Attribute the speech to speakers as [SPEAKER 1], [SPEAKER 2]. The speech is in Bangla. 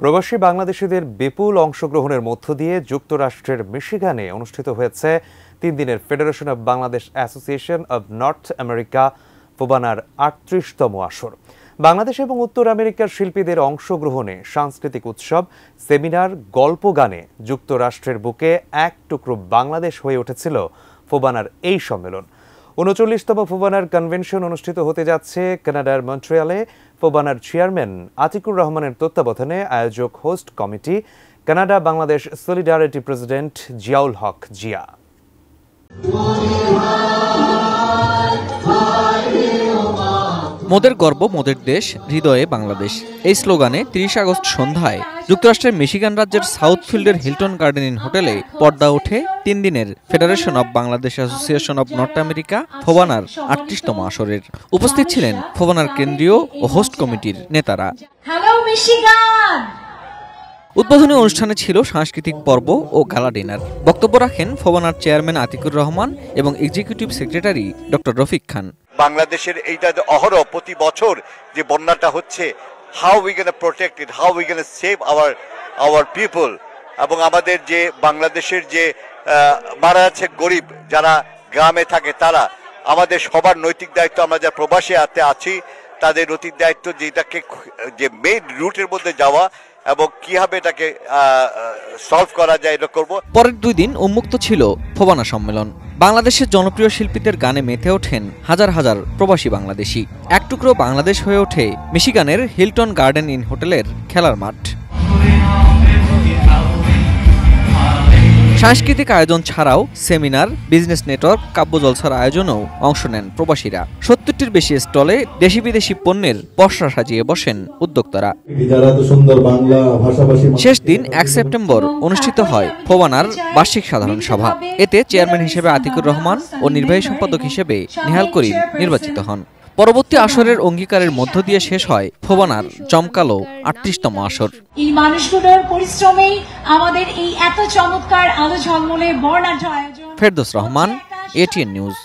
[SPEAKER 1] প্রবাসী বাংলাদেশিদের বিপুল অংশগ্রহণের মধ্য দিয়ে যুক্তরাষ্ট্রের মিশিগানে অনুষ্ঠিত হয়েছে 3 দিনের federation of Bangladesh association of North America ফোবানার 38তম আসর। বাংলাদেশ এবং উত্তর আমেরিকার শিল্পীদের অংশগ্রহণে সাংস্কৃতিক উৎসব, সেমিনার, গল্প গানে যুক্তরাষ্ট্রের বুকে এক টুকরো বাংলাদেশ হয়ে উঠেছিল ফোবানার এই সম্মেলন। 39তম ফোবানার কনভেনশন অনুষ্ঠিত হতে যাচ্ছে কানাডার মন্ট্রিয়ালে। ফোবানার চেয়ারম্যান আতিকুর রহমানের তত্ত্বাবধানে আয়োজক host committee Canada Bangladesh solidarity president Ziaul Haque Zia.
[SPEAKER 2] মোদের গর্ব মোদের দেশ, হৃদয়ে বাংলাদেশ, এই স্লোগানে 30 আগস্ট সন্ধ্যায় যুক্তরাষ্ট্রের মিশিগান রাজ্যের সাউথফিল্ডের হিলটন গার্ডেন ইন হোটেলে পর্দা ওঠে 3 দিনের federation of Bangladesh association of North America ফোবানার 38তম আসরের। উপস্থিত ছিলেন ফোবানার কেন্দ্রীয় ও হোস্ট কমিটির নেতারা। উদ্বোধনী অনুষ্ঠানে ছিল সাংস্কৃতিক পর্ব ও গালা ডিনার। বক্তব্য রাখেন ফোবানার চেয়ারম্যান আতিকুর রহমান এবং এক্সিকিউটিভ সেক্রেটারি ডক্টর রফিক খান।
[SPEAKER 3] বাংলাদেশের এইটা অহরহ প্রতি বছর যে বন্যাটা হচ্ছে, how we gonna protect it, how we gonna save our people, এবং আমাদের যে বাংলাদেশের যে মারা যাচ্ছে গরিব যারা গ্রামে থাকে, তারা আমাদের সবার নৈতিক দায়িত্ব। আমরা যারা প্রবাসী আছি তাদের নৈতিক দায়িত্ব যে এটাকে যে মেইন রুটের মধ্যে যাওয়া এবং কিভাবে এটাকে সলভ করা যায় এটা করব।
[SPEAKER 2] পরের 2 দিন উন্মুক্ত ছিল ফোবানা সম্মেলন। বাংলাদেশের জনপ্রিয় শিল্পীদের গানে মেতে ওঠেন হাজার হাজার প্রবাসী বাংলাদেশি। এক টুকরো বাংলাদেশ হয়ে ওঠে মিশিগানের হিলটন গার্ডেন ইন হোটেলের খেলার মাঠ। সাংস্কৃতিক আয়োজন ছাড়াও সেমিনার, বিজনেস নেটওয়ার্ক, কাব্য জলসার আয়োজনেও অংশ নেন প্রবাসীরা। 70টির বেশি স্টলে দেশি বিদেশি পণ্যের পসরা সাজিয়ে বসেন উদ্যোক্তারা। শেষ দিন 1 সেপ্টেম্বর অনুষ্ঠিত হয় ফোবানার বার্ষিক সাধারণ সভা। এতে চেয়ারম্যান হিসেবে আতিকুর রহমান ও নির্বাহী সম্পাদক হিসেবে নিহাল করিম নির্বাচিত হন। পরবর্তী আসরের অঙ্গীকারের মধ্য দিয়ে শেষ হয় ফোবানার জমকালো 38তম আসর।
[SPEAKER 4] এই মানুষগুলোর পরিশ্রমেই আমাদের এই এত চমৎকার আলো ঝলমলে বর্ণাঢ্য আয়োজন।
[SPEAKER 2] Ferdous Rahman, ATN news.